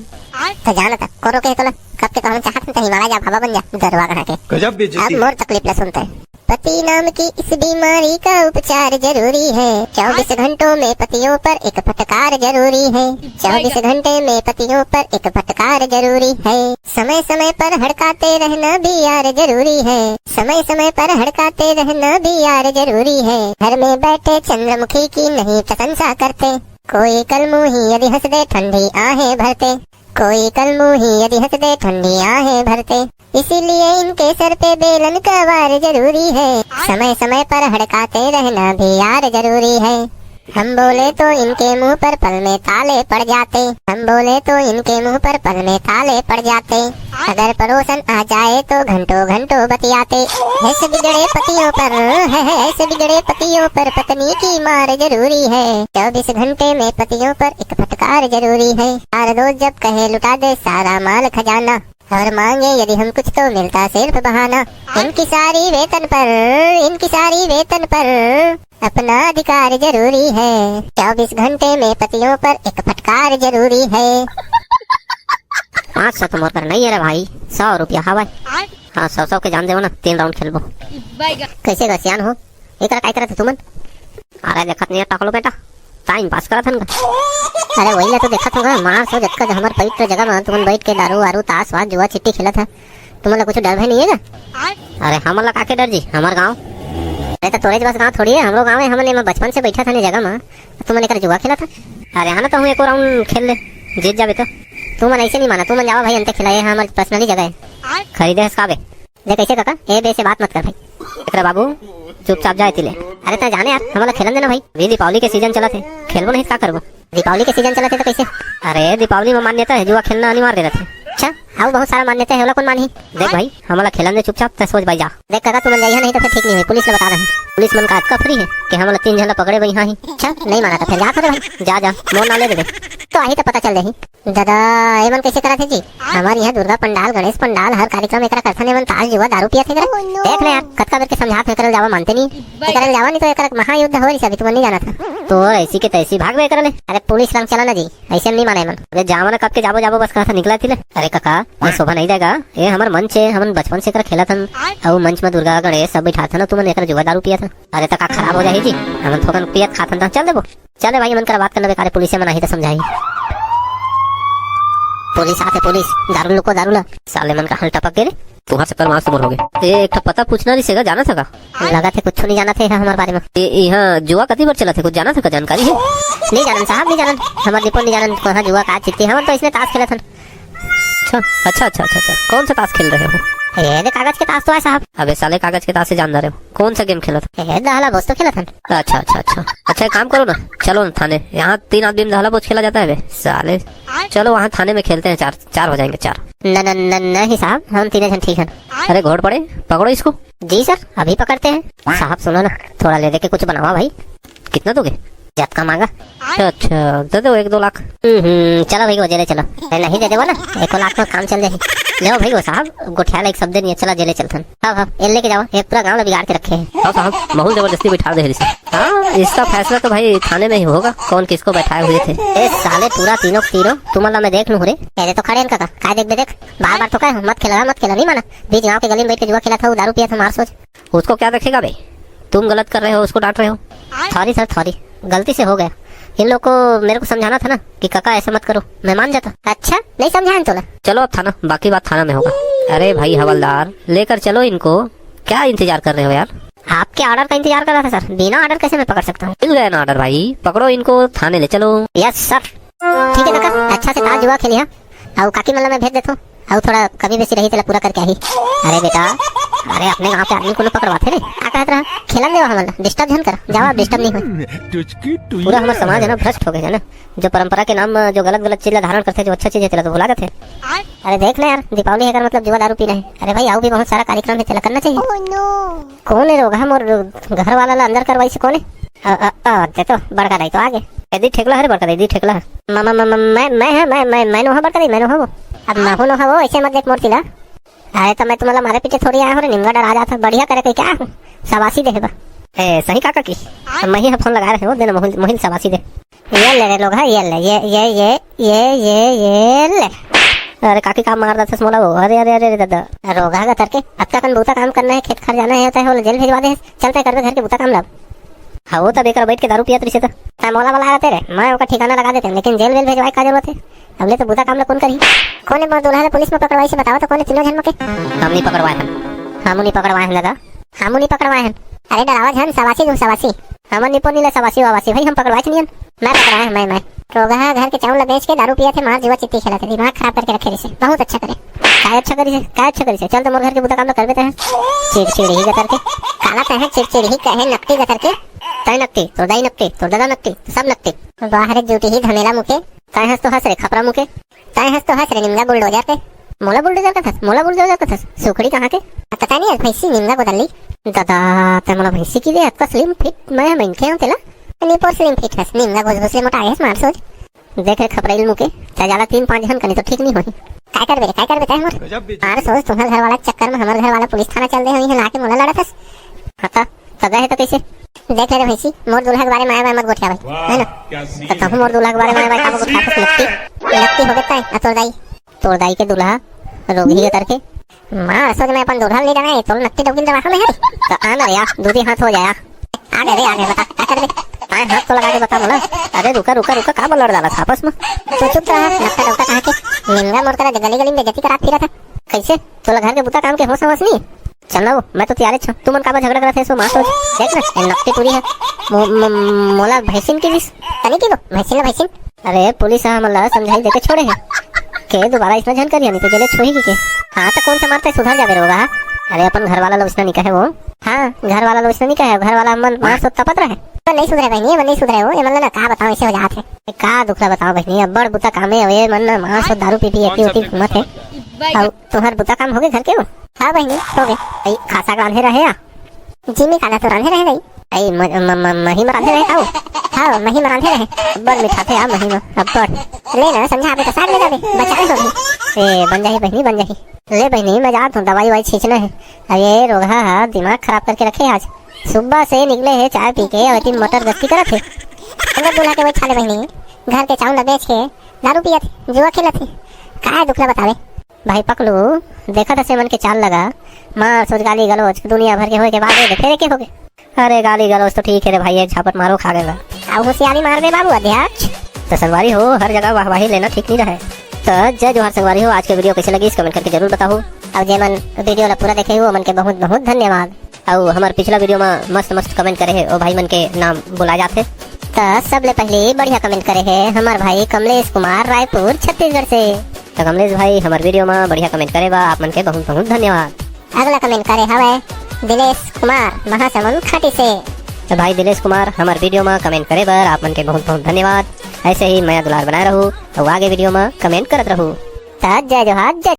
तो जाना था करो के तो कब के तो हम चाहते थे हिमालय जा बाबा बन जा, दरवा गढ़ा के। गजब बेइज्जती अब मोर तकलीफ ला सुनते हैं। पति नाम की इस बीमारी का उपचार जरूरी है, 24 घंटों में पतियों पर एक फटकार जरूरी है। 24 घंटे में पतियों पर एक फटकार जरूरी है। समय समय पर हड़काते रहना भी यार जरूरी है, समय समय पर हड़काते रहना भी यार जरूरी है। घर में बैठे चंद्रमुखी की नहीं प्रशंसा करते, कोई कलमुही यदि हंस दे ठंडी आहें भरते, कोई कलमुही यदि हंस दे ठंडी आहें भरते। इसीलिए इनके सर पे बेलन का वार जरूरी है, समय समय पर हड़काते रहना भी यार जरूरी है। हम बोले तो इनके मुंह पर पल में ताले पड़ जाते, हम बोले तो इनके मुंह पर पल में ताले पड़ जाते। अगर पड़ोसन आ जाए तो घंटों घंटों बतियाते। ऐसे बिगड़े पतियों पर है, ऐसे बिगड़े पतियों पर पत्नी की मार जरूरी है। 24 घंटे में पतियों पर एक फटकार जरूरी है। हर रोज जब कहे लुटा दे सारा माल खजाना, और मांगे यदि हम कुछ तो मिलता सिर्फ बहाना। इनकी सारी वेतन पर अपना अधिकार जरूरी है, 24 घंटे में पतियों पर एक फटकार जरूरी है। 500 तो मोर कर नहीं है रे भाई, 100 रुपया हवा। हाँ 100 के जान देवो ना, 3 राउंड खेलबो। कैसे गसियान हो एकरा काय करत तुमन? अरे देखत नहीं टाकलो बेटा, टाइम पास करत हन। अरे वही ला तो देखत होगा, मार सो जक्का हमार पवित्र जगह में तुमन बैठ के दारू वारू ताश वाश जुआ चिट्टी खेलत है, तुमन कुछ डर भय नहीं है ना? अरे हमन ला काके डर जी, हमार गाँव। अरे तो तोरे बस गाँव थोड़ी है, हम लोग गाँव है। हमने में बचपन से बैठा था नहीं जगह में, तुमन एक जुआ खेला था। अरे हाँ ना तो हम एक राउंड खेल ले, जीत जाबे तो। तुमन ऐसे नहीं माना, तुमन जावा भाई अंते खिलाए, हमारी पर्सनली जगह है। खरीदे हस काबे? देख कैसे काका, ए बे से बात मत कर भाई। एकरा बाबू चुपचाप जाए तिले। अरे तो जाने यार, हमारा खेलन देना भाई। अभी दीपावली के सीजन चला थे, खेलबो नहीं का करबो? दीपावली के सीजन चला थे तो कैसे? अरे दीपावली में मान्यता है जुआ खेलना अनिवार्य रहते। अच्छा आओ बहुत सारा मान्यता है, कौन मानी? देख भाई हमारा खेलन दे चुपचाप, तो सोच भाई जा। देख काका तुमन जाइए नहीं तो फिर ठीक नहीं हुई, पुलिस ने बता रहे हैं। पुलिस मन का आज का फ्री है कि हमारा 3 झला पकड़े वही हाँ ही। अच्छा नहीं माना तो फिर जा भाई, जा जा मोर ना ले दे। तो आई तो पता चल रही दादा ये मन कैसे करा थे जी? हमारे यहाँ दुर्गा पंडाल गणेश पंडाल हर कार्यक्रम एकरा करथन, एमन ताश जुआ दारू पिया थे। देख ले यार कतका बेर के समझात है, करल जावा मानते नहीं, करल जावा नहीं तो एकरा महायुद्ध हो रही सभी, तुमन नहीं जाना था तो ऐसी के तैसी भाग गए कर ले। अरे पुलिस रंग चला ना जी, ऐसे नहीं माने मन। अरे जावा ना कब के जाबो जाबो बस कहा निकला थी। अरे काका ये शोभा नहीं देगा, ये हमार मंच है, हम बचपन से एकरा खेला था और मंच में दुर्गा गणेश सब बैठा था ना, तुमन एकरा जुआ दारू पिया था। अरे तक खराब हो जाए जी, हम थोकन पियत खातन था। चल देबो चले भाई, मन कर बात करना बेकार, पुलिस में नहीं तो समझाई। पुलिस आते, पुलिस दारू लुको दारू ला, साले मन का हल टपक गए तू वहाँ से कर मार हो गए। एक पता पूछना नहीं सेगा, जाना था का? लगा थे कुछ नहीं जाना थे हमारे बारे में। यहाँ जुआ कती बार चला थे, कुछ जाना था का? जानकारी है? नहीं जानन साहब, नहीं जानन, हमारे दीपो नहीं जानन कहाँ जुआ का चिट्ठी, हम तो इसमें ताश खेला था। अच्छा कौन सा ताश खेल रहे हो? ये कागज के ताश तो है साहब। अबे साले कागज के ताश से जान रहे हो? कौन सा गेम खेला था? ये दहला बोस तो खेला था। अच्छा एक काम करो ना, चलो ना थाने, यहाँ 3 आदमी में दहला बोझ खेला जाता है बे साले। चलो वहाँ थाने में खेलते हैं, 4 हो जाएंगे 4। नहीं साहब, हम 3 जन ठीक है। अरे घोड़ पड़े, पकड़ो इसको। जी सर अभी पकड़ते हैं। साहब सुनो ना, थोड़ा ले दे के कुछ बनावा भाई। कितना दोगे? जब का मांगा। अच्छा दे दो 1-2 लाख। चलो भाई वो जेले चलो। नहीं दे देवो ना 1 लाख में काम चल जाए। ले भाई वो साहब गोठिया एक शब्द नहीं है, चला जेले चलथन। हाँ ये लेके जाओ, एक पूरा गाँव बिगाड़ के रखे हैं। हाँ साहब बहुत जबरदस्ती बैठा दे इसे। हाँ इसका फैसला तो भाई थाने में ही होगा, कौन किसको बैठाए हुए थे। ए साले पूरा तीनों तुम अल्लाह मैं देख लूँ रे। पहले तो खड़े काका काय देख देख बार तो कहे मत खेला नहीं माना। बीच गाँव के गली में बैठ के जुआ खेला था, दारू पिया था, मार सोच। उसको क्या देखेगा भाई, तुम गलत कर रहे हो उसको डांट रहे हो। सॉरी सर सॉरी, गलती से हो गया। इन लोग को मेरे को समझाना था ना कि काका ऐसा मत करो, मैं मान जाता। अच्छा नहीं समझाया तो। चलो अब थाना, बाकी बात थाना में होगा। अरे भाई हवलदार लेकर चलो इनको, क्या इंतजार कर रहे हो यार। आपके ऑर्डर का इंतजार कर रहा था सर, बिना ऑर्डर कैसे मैं पकड़ सकता हूँ। मिल गया ना ऑर्डर भाई, पकड़ो इनको थाने ले चलो। Yes sir. ठीक है काका, अच्छा से ताज जुआ खेलिया और काकी मतलब मैं भेज देता हूँ और थोड़ा कभी बेसी रही तेला पूरा करके आई। अरे बेटा अरे अपने गाँव के आदमी को पकड़वाते रे, क्या कहते रहा खेला देवा हमारा, डिस्टर्ब जन कर जाओ, आप डिस्टर्ब नहीं हुए। पूरा हमारा समाज है ना भ्रष्ट हो गया है ना, जो परंपरा के नाम जो गलत चीज धारण करते, जो अच्छा चीज है तेला तो भुला गए थे। अरे देख ना यार, दीपावली है मतलब जुआ दारू पीना है। अरे भाई आओ भी बहुत सारा कार्यक्रम है, तेला करना चाहिए। कौन है रोगा मोर घर वाला ला अंदर करवाई से कौन है। ते तो बड़का दाई तो आगे यदि ठेकला है, बड़का दाई ठेकला है। मैं नो बड़का दाई, मैं नो वो अब ना हो ऐसे मत देख मूर्ति ला। अरे तो मैं तुम्हारा मारे पीछे थोड़ी आया हो रे, निमगा डरा जाता, बढ़िया करे कोई क्या सवासी दे सही काका की मैं ही फोन लगा रहे हो देना मोहिल सवासी दे। ये ले रे लोग है, ये ले ये ले। अरे काकी काम मार रहा था मोला वो। अरे अरे अरे दादा रोगा का करके अब तक बूता काम करना है, खेत खर जाना है, होता है जेल भेजवा दे, चलते कर घर के बूता काम लब। हाँ वो तो बेकर बैठ के दारू पिया तरी से तो मोला वाला आते रे, मैं उसका ठिकाना लगा देते, लेकिन जेल वेल भेजवाए का जरूरत है। अगले तो बुता काम ला कौन करी। कौन है दूल्हा पुलिस में पकड़वाई से बताओ तो, कौन तीनों जन के। हम नहीं पकड़वाए हैं, हम नहीं पकड़वाए हैं दादा, हम नहीं पकड़वाए हैं। अरे डरावा जन सवासी दो सवासी, हम निपो नहीं ले सवासी वावासी भाई, हम पकड़वाए नहीं। मैं पकड़वाए मैं रोगा घर के चावल बेच के दारू पिया थे, मार जुआ चिट्टी खेला थे, दिमाग खराब करके रखे रिसे। बहुत अच्छा करे, काय अच्छा करी से चल तो मोर घर के बुता काम कर देते हैं। चिड़चिड़ी ही करके काला कहे, चिड़चिड़ी ही कहे, नकटी का करके तय नकटी तो दाई नकटी तो दादा नकटी सब नकटी बाहर ड्यूटी ही धमेला मुके तय हंस तो हंस रे खपरा मुके तय हंस तो हंस रे निमगा बुलडोजर पे मोला बुलडोजर का था सुखड़ी कहाँ के पता नहीं भैंसी निमगा बदल ली दादा ते मोला भैंसी की दे आपका स्लिम फिट मैं मनखे हूं तेला नहीं पर स्लिम फिट है निमगा घुस मोटा है मार सोच देख रे खपराइल मुके चाहे 3-5 जन कनी तो ठीक नहीं होई काय करबे तय मार सोच तुम्हारे घर वाला चक्कर में हमारे घर वाला पुलिस थाना चल दे हई है लाके मोला लड़ा थस हता सदा है तो कैसे देख ले भैंसी मोर दूल्हा के बारे में आया मत गोठिया भाई है ना तो तुम मोर दूल्हा के बारे में आया गोठिया लगती हो गई है तोर दाई के दूल्हा रोगी के करके मां सोच मैं अपन दूल्हा ले जाना है तो नक्की डोगिल दवा में है तो आना रे यार दूधी हाथ हो जाया आगे बता क्या कर दे आए हाथ तो लगा के बता बोला। अरे रुका का बोल डाला था आपस में तो चुप रहा नक्का डोका कहां के निंगा मोर करा गली में बेइज्जती करा फिरा था कैसे तो घर के बुता काम के होश नहीं चलो मैं तो तैयार छो तुम का झगड़ा करते सो मां सोच देख ना नक्की पूरी है मोला भैंसिन की दिस तनी की वो भैंसिन अरे पुलिस हमला समझाई देके छोड़े है के दोबारा इसमें झन करिया नहीं तो जेले छोही के हां तो कौन सा मारता सुधर जावे रोगा। अरे अपन घर वाला लोग इसना नहीं कहे वो हां घर वाला लोग इसना नहीं कहे घर वाला मन मार सो तपत रहे तो नहीं सुधरे भाई नहीं सुधरे वो ये मतलब ना का बताओ ऐसे हो जात है का दुखला बताओ भाई अब बड़ बुता काम है ये मन मां सो दारू पी एटी ओटी घूमत है अब तुम्हार बुता काम हो गए घर के हो हां भाई हो गए भाई खासा रांधे रहे या जी में खाना तो रांधे रहे भाई आई मही में रांधे रहे आओ हां मही में रांधे रहे बड़ मिठा थे मही में अब ले ना समझा पे तो साथ ले जाबे बचाए हो गई ए बन जाही बहनी ले बहनी मैं जात हूं दवाई छींचना है अरे रोगा दिमाग खराब करके रखे आज सुबह से निकले है चाय पी के और 3 मोटर गश्ती करत थे अंदर बुला के वही छाले बहनी घर के चावल बेच के दारू पिया थे जुआ खेला थे का दुखला बतावे भाई पकलू देखा था सेमन के चाल लगा मार सोच गाली गलोच दुनिया भर के होए के बाद फेरे के हो गए। अरे गाली गलोच तो ठीक है रे भाई एक झापट मारो खा गएगा अब होशियारी मार दे बाबू अध्यक्ष तो संगवारी हो हर जगह वाहवाही लेना ठीक नहीं रहे तो जय जोहार संगवारी हो आज के वीडियो कैसे लगी इस कमेंट करके जरूर बताओ और जे मन वीडियो ला पूरा देखे हो मन के बहुत बहुत धन्यवाद और हमारे पिछला वीडियो में मस्त कमेंट करे है और भाई मन के नाम बुलाए जाते तो सबले पहले बढ़िया कमेंट करे है हमारे भाई कमलेश कुमार रायपुर छत्तीसगढ़ से तो कमलेश भाई हमारे वीडियो में बढ़िया कमेंट करे बा आप मन के बहुत बहुत धन्यवाद। अगला कमेंट करे हवे दिलेश कुमार महासमुंद खाटी से तो भाई दिलेश कुमार हमारे वीडियो में कमेंट करे बर आप मन के बहुत बहुत धन्यवाद। ऐसे ही मैं दुलार बनाए रहूं और आगे वीडियो में कमेंट करत रहूं। जय जोहार जय